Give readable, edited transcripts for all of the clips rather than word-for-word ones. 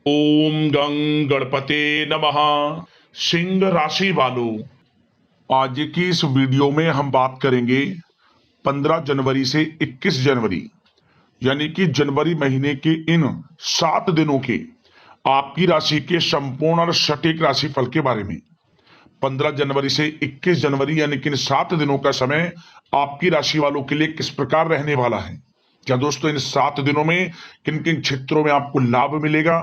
ओम गं गणपते नमः। सिंह राशि वालों, आज की इस वीडियो में हम बात करेंगे 15 जनवरी से 21 जनवरी यानी कि जनवरी महीने के इन 7 दिनों के आपकी राशि के संपूर्ण और सटीक राशिफल के बारे में। 15 जनवरी से 21 जनवरी यानी कि इन 7 दिनों का समय आपकी राशि वालों के लिए किस प्रकार रहने वाला है। क्या दोस्तों इन 7 दिनों में किन किन क्षेत्रों में आपको लाभ मिलेगा,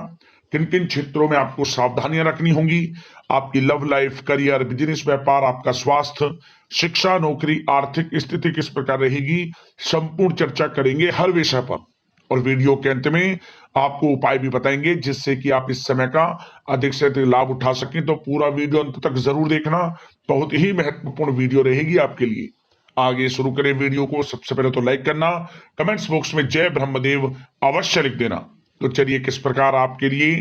किन किन क्षेत्रों में आपको सावधानियां रखनी होंगी, आपकी लव लाइफ, करियर, बिजनेस, व्यापार, आपका स्वास्थ्य, शिक्षा, नौकरी, आर्थिक स्थिति किस प्रकार रहेगी, संपूर्ण चर्चा करेंगे हर विषय पर। और वीडियो के अंत में आपको उपाय भी बताएंगे जिससे कि आप इस समय का अधिक से अधिक लाभ उठा सकें। तो पूरा वीडियो अंत तक जरूर देखना, बहुत ही महत्वपूर्ण वीडियो रहेगी आपके लिए। आगे शुरू करें वीडियो को। सबसे पहले तो लाइक करना, कमेंट्स बॉक्स में जय ब्रह्मदेव अवश्य लिख देना। तो चलिए किस प्रकार आपके लिए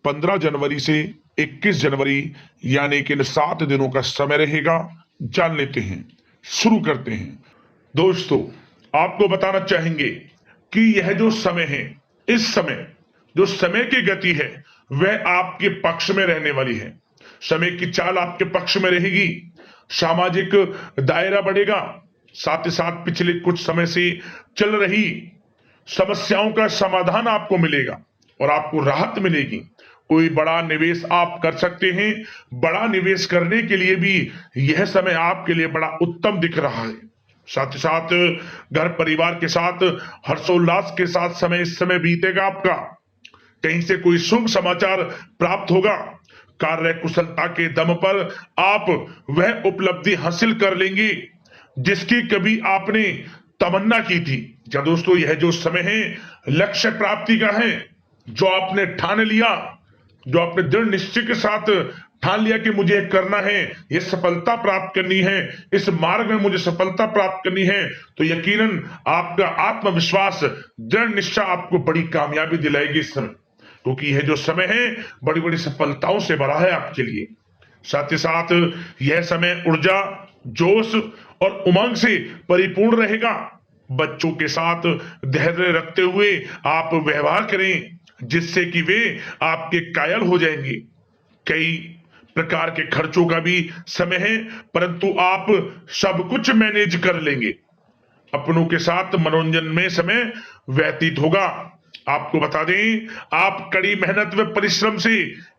15 जनवरी से 21 जनवरी यानी कि इन 7 दिनों का समय रहेगा, जान लेते हैं। शुरू करते हैं। दोस्तों आपको बताना चाहेंगे कि यह जो समय है, इस समय जो समय की गति है वह आपके पक्ष में रहने वाली है। समय की चाल आपके पक्ष में रहेगी, सामाजिक दायरा बढ़ेगा, साथ ही साथ पिछले कुछ समय से चल रही समस्याओं का समाधान आपको मिलेगा और आपको राहत मिलेगी। कोई बड़ा निवेश आप कर सकते हैं। बड़ा निवेश करने के लिए भी यह समय आपके लिए बड़ा उत्तम दिख रहा है। साथ ही साथ घर परिवार के साथ हर्षोल्लास के साथ समय इस समय बीतेगा आपका। कहीं से कोई शुभ समाचार प्राप्त होगा। कार्य कुशलता के दम पर आप वह उपलब्धि हासिल कर लेंगे जिसकी कभी आपने तमन्ना की थी। क्या दोस्तों यह जो समय है लक्ष्य प्राप्ति का है। जो आपने ठान लिया, जो आपने दृढ़ निश्चय के साथ ठान लिया कि मुझे करना है, ये सफलता प्राप्त करनी है, इस मार्ग में मुझे सफलता प्राप्त करनी है, तो यकीनन आपका आत्मविश्वास, दृढ़ निश्चय आपको बड़ी कामयाबी दिलाएगी इस समय। क्योंकि यह जो समय है बड़ी बड़ी सफलताओं से भरा है आपके लिए। साथ ही साथ यह समय ऊर्जा, जोश और उमंग से परिपूर्ण रहेगा। बच्चों के साथ धैर्य रखते हुए आप व्यवहार करें जिससे कि वे आपके कायल हो जाएंगे। कई प्रकार के खर्चों का भी समय है, परंतु आप सब कुछ मैनेज कर लेंगे। अपनों के साथ मनोरंजन में समय व्यतीत होगा। आपको बता दें, आप कड़ी मेहनत व परिश्रम से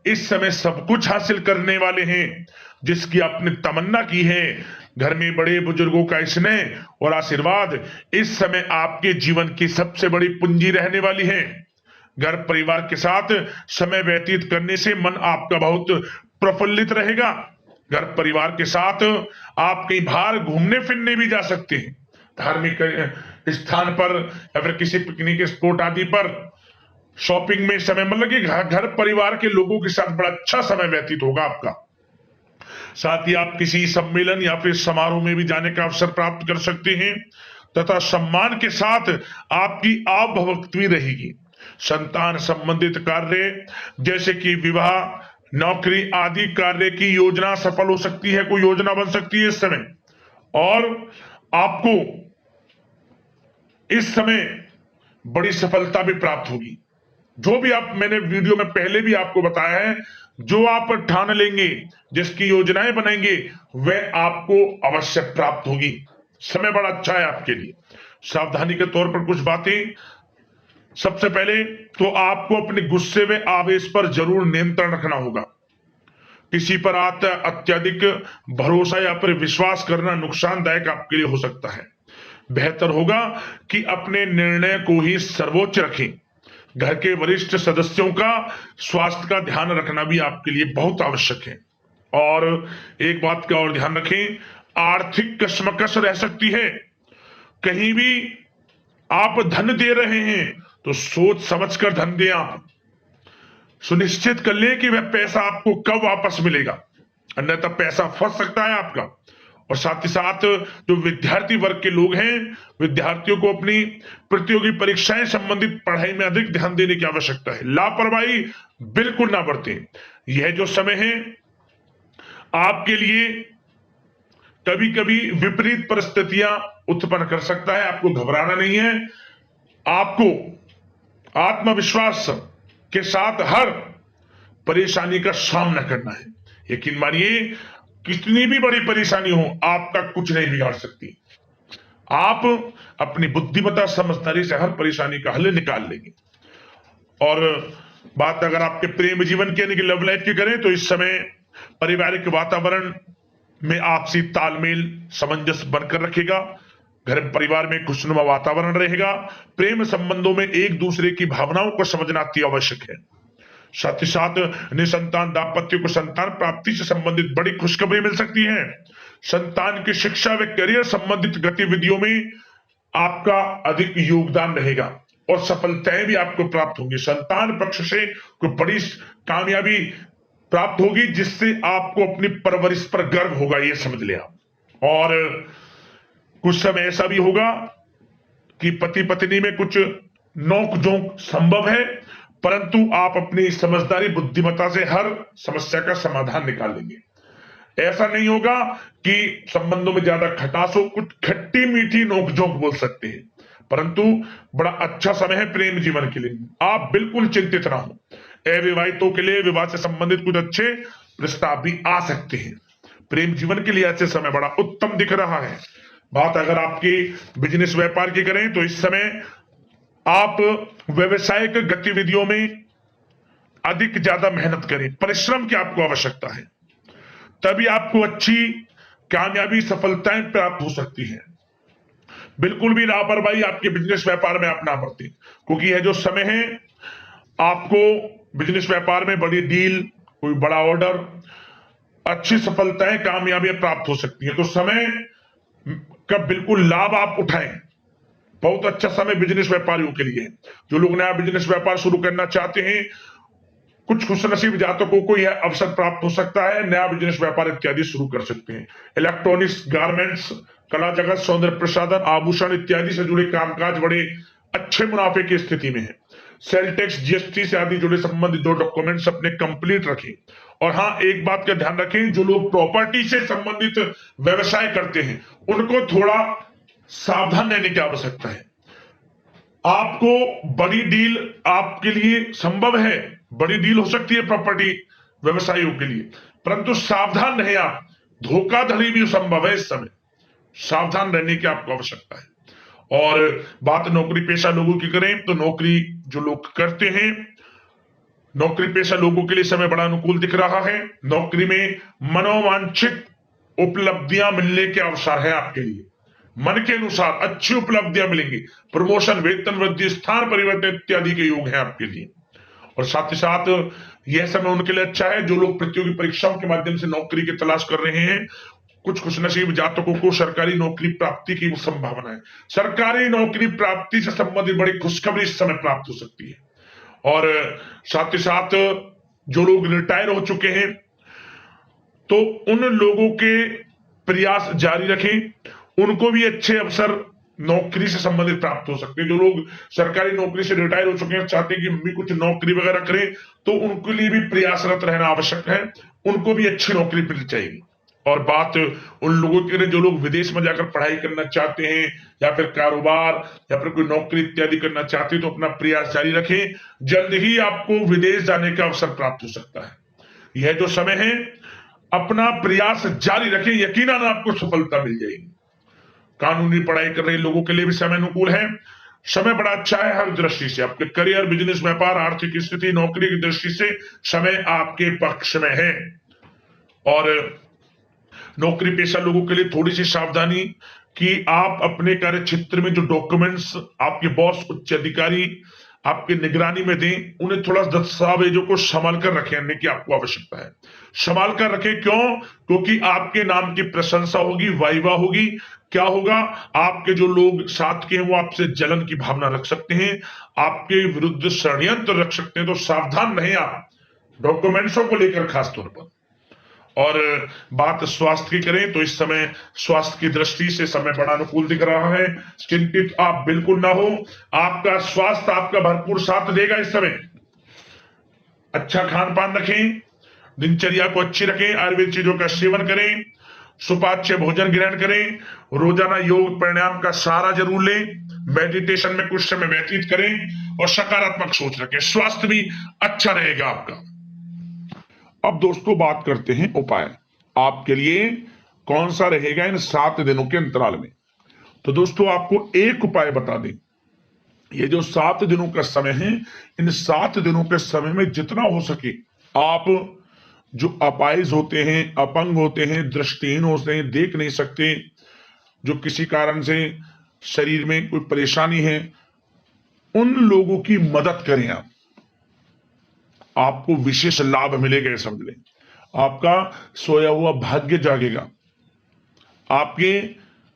इस समय सब कुछ हासिल करने वाले हैं जिसकी आपने तमन्ना की है। घर में बड़े बुजुर्गों का स्नेह और आशीर्वाद इस समय आपके जीवन की सबसे बड़ी पूंजी रहने वाली है। घर परिवार के साथ समय व्यतीत करने से मन आपका बहुत प्रफुल्लित रहेगा। घर परिवार के साथ आप कहीं बाहर घूमने फिरने भी जा सकते हैं, धार्मिक स्थान पर या फिर किसी पिकनिक स्पॉट आदि पर, शॉपिंग में समय, मतलब कि घर परिवार के लोगों के साथ बड़ा अच्छा समय व्यतीत होगा आपका। साथ ही आप किसी सम्मेलन या फिर समारोह में भी जाने का अवसर प्राप्त कर सकते हैं तथा सम्मान के साथ आपकी आवभगत भी रहेगी। संतान संबंधित कार्य जैसे कि विवाह, नौकरी आदि कार्य की योजना सफल हो सकती है, कोई योजना बन सकती है इस समय। और आपको इस समय बड़ी सफलता भी प्राप्त होगी। जो भी आप, मैंने वीडियो में पहले भी आपको बताया है, जो आप ठान लेंगे, जिसकी योजनाएं बनाएंगे, वह आपको अवश्य प्राप्त होगी। समय बड़ा अच्छा है आपके लिए। सावधानी के तौर पर कुछ बातें। सबसे पहले तो आपको अपने गुस्से व आवेश पर जरूर नियंत्रण रखना होगा। किसी पर अत्यधिक भरोसा या फिर विश्वास करना नुकसानदायक आपके लिए हो सकता है। बेहतर होगा कि अपने निर्णय को ही सर्वोच्च रखें। घर के वरिष्ठ सदस्यों का स्वास्थ्य का ध्यान रखना भी आपके लिए बहुत आवश्यक है। और एक बात का और ध्यान रखें, आर्थिक कशमकश रह सकती है। कहीं भी आप धन दे रहे हैं तो सोच समझकर धन दें। आप सुनिश्चित कर लें कि वह पैसा आपको कब वापस मिलेगा, अन्यथा पैसा फंस सकता है आपका। और साथ ही साथ जो विद्यार्थी वर्ग के लोग हैं, विद्यार्थियों को अपनी प्रतियोगी परीक्षाएं संबंधित पढ़ाई में अधिक ध्यान देने की आवश्यकता है। लापरवाही बिल्कुल ना बरतें। यह जो समय है आपके लिए कभी कभी विपरीत परिस्थितियां उत्पन्न कर सकता है, आपको घबराना नहीं है। आपको आत्मविश्वास के साथ हर परेशानी का सामना करना है। यकीन मानिए, कितनी भी बड़ी परेशानी हो, आपका कुछ नहीं बिगाड़ सकती। आप अपनी बुद्धिमत्ता समझदारी से हर परेशानी का हल निकाल लेंगे। और बात अगर आपके प्रेम जीवन की यानी कि लव लाइफ की करें तो इस समय पारिवारिक वातावरण में आपसी तालमेल सामंजस्य बनकर रखेगा। घर परिवार में खुशनुमा वातावरण रहेगा। प्रेम संबंधों में एक दूसरे की भावनाओं को समझना अति आवश्यक है। साथ ही साथ निसंतान दाम्पत्य को संतान प्राप्ति से संबंधित बड़ी खुशखबरी मिल सकती है। संतान की शिक्षा व करियर संबंधित गतिविधियों में आपका अधिक योगदान रहेगा और सफलताएं भी आपको प्राप्त होंगी। संतान पक्ष से कोई बड़ी कामयाबी प्राप्त होगी जिससे आपको अपनी परवरिश पर गर्व होगा, ये समझ लिया। और कुछ समय ऐसा भी होगा कि पति पत्नी में कुछ नोक झोंक संभव है, परंतु आप अपनी समझदारी बुद्धिमत्ता से हर समस्या का समाधान निकाल लेंगे। ऐसा नहीं होगा कि संबंधों में ज्यादा खटास हो, कुछ खट्टी मीठी नोकझोंक बोल सकते हैं, परंतु बड़ा अच्छा समय है प्रेम जीवन के लिए। आप बिल्कुल चिंतित ना हो। अविवाहितों के लिए विवाह से संबंधित कुछ अच्छे प्रस्ताव भी आ सकते हैं। प्रेम जीवन के लिए ऐसे समय बड़ा उत्तम दिख रहा है। बात अगर आपकी बिजनेस व्यापार की करें तो इस समय आप व्यवसायिक गतिविधियों में अधिक ज्यादा मेहनत करें, परिश्रम की आपको आवश्यकता है, तभी आपको अच्छी कामयाबी सफलताएं प्राप्त हो सकती है। बिल्कुल भी लापरवाही आपके बिजनेस व्यापार में आप ना बरतें, क्योंकि यह जो समय है आपको बिजनेस व्यापार में बड़ी डील, कोई बड़ा ऑर्डर, अच्छी सफलताएं कामयाबियां प्राप्त हो सकती है। तो समय का बिल्कुल लाभ आप उठाएं। बहुत अच्छा समय बिजनेस व्यापारियों के लिए है। जो लोग नया बिजनेस व्यापार शुरू करना चाहते हैं, कुछ खुशनसीब जातकों को यह अवसर प्राप्त हो सकता है, नया बिजनेस व्यापार इत्यादि शुरू कर सकते हैं। इलेक्ट्रॉनिक्स, गारमेंट्स, कला जगत, सौंदर्य प्रसाधन, आभूषण इत्यादि से जुड़े कामकाज बड़े अच्छे मुनाफे की स्थिति में है। सेल टैक्स, जीएसटी से आदि जुड़े संबंधित जो डॉक्यूमेंट्स अपने कंप्लीट रखें। और हाँ, एक बात का ध्यान रखें, जो लोग प्रॉपर्टी से संबंधित व्यवसाय करते हैं उनको थोड़ा सावधान रहने की आवश्यकता है। आपको बड़ी डील आपके लिए संभव है, बड़ी डील हो सकती है प्रॉपर्टी व्यवसायियों के लिए, परंतु सावधान रहे आप। धोखाधड़ी भी संभव है इस समय, सावधान रहने की आपको आवश्यकता है। और बात नौकरी पेशा लोगों की करें तो नौकरी जो लोग करते हैं, नौकरी पेशा लोगों के लिए समय बड़ा अनुकूल दिख रहा है। नौकरी में मनोवांछित उपलब्धियां मिलने के अवसर है आपके लिए। मन के अनुसार अच्छी उपलब्धियां मिलेंगी। प्रमोशन, वेतन वृद्धि, स्थान परिवर्तन इत्यादि के योग है आपके लिए। और साथ ही साथ यह समय उनके लिए अच्छा है जो लोग प्रतियोगी परीक्षाओं के माध्यम से नौकरी की तलाश कर रहे हैं। कुछ खुशनसीब जातकों को सरकारी नौकरी प्राप्ति की संभावना है। सरकारी नौकरी प्राप्ति से संबंधित बड़ी खुशखबरी इस समय प्राप्त हो सकती है। और साथ ही साथ जो लोग रिटायर हो चुके हैं तो उन लोगों के प्रयास जारी रखें, उनको भी अच्छे अवसर नौकरी से संबंधित प्राप्त हो सकते हैं। जो लोग सरकारी नौकरी से रिटायर हो चुके हैं, चाहते हैं कि मम्मी कुछ नौकरी वगैरह करें, तो उनके लिए भी प्रयासरत रहना आवश्यक है, उनको भी अच्छी नौकरी मिल जाएगी। और बात उन लोगों के लिए जो लोग विदेश में जाकर पढ़ाई करना चाहते हैं या फिर कारोबार या फिर कोई नौकरी इत्यादि करना चाहते हैं तो अपना प्रयास जारी रखें, जल्द ही आपको विदेश जाने का अवसर प्राप्त हो सकता है। यह जो समय है अपना प्रयास जारी रखें, यकीनन आपको सफलता मिल जाएगी। कानूनी पढ़ाई कर रहे लोगों के लिए भी समय अनुकूल है। समय बड़ा अच्छा है हर दृष्टि से। आपके करियर, बिजनेस, व्यापार, आर्थिक स्थिति, नौकरी की दृष्टि से समय आपके पक्ष में है। और नौकरी पेशा लोगों के लिए थोड़ी सी सावधानी कि आप अपने कार्य क्षेत्र में जो डॉक्यूमेंट्स आपके बॉस, उच्च अधिकारी आपके निगरानी में दें, उन्हें थोड़ा दस्तावेजों को संभाल कर रखने की आपको आवश्यकता है। संभाल कर रखें, क्यों? क्योंकि आपके नाम की प्रशंसा होगी, वाइवा होगी। क्या होगा? आपके जो लोग साथ के हैं वो आपसे जलन की भावना रख सकते हैं, आपके विरुद्ध षड्यंत्र रख सकते हैं। तो सावधान रहें आप डॉक्यूमेंट्सों को लेकर खास तौर पर। और बात स्वास्थ्य की करें तो इस समय स्वास्थ्य की दृष्टि से समय बड़ा अनुकूल दिख रहा है। चिंतित आप बिल्कुल ना हो, आपका स्वास्थ्य आपका भरपूर साथ देगा इस समय। अच्छा खान पान रखें, दिनचर्या को अच्छी रखें, आयुर्वेद चीजों का सेवन करें सुपाच्य भोजन ग्रहण करें, रोजाना योग प्राणायाम का सहारा जरूर लें, मेडिटेशन में कुछ समय व्यतीत करें और सकारात्मक सोच रखें, स्वास्थ्य भी अच्छा रहेगा आपका। अब दोस्तों बात करते हैं उपाय आपके लिए कौन सा रहेगा इन 7 दिनों के अंतराल में। तो दोस्तों आपको एक उपाय बता दें, ये जो 7 दिनों का समय है, इन 7 दिनों के समय में जितना हो सके आप जो अपाहिज होते हैं, अपंग होते हैं, दृष्टिहीन होते हैं, देख नहीं सकते, जो किसी कारण से शरीर में कोई परेशानी है, उन लोगों की मदद करें आप, आपको विशेष लाभ मिलेगा। ये समझ लें, आपका सोया हुआ भाग्य जागेगा, आपके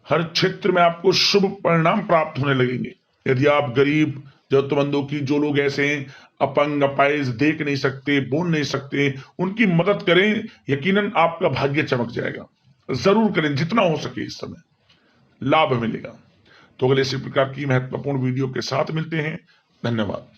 हर क्षेत्र में आपको शुभ परिणाम प्राप्त होने लगेंगे। यदि आप गरीब जरूरतमंदों की, जो लोग ऐसे हैं अपंग अपाहिज, देख नहीं सकते, बोल नहीं सकते, उनकी मदद करें, यकीनन आपका भाग्य चमक जाएगा। जरूर करें, जितना हो सके इस समय लाभ मिलेगा। तो अगले इसी प्रकार की महत्वपूर्ण वीडियो के साथ मिलते हैं। धन्यवाद।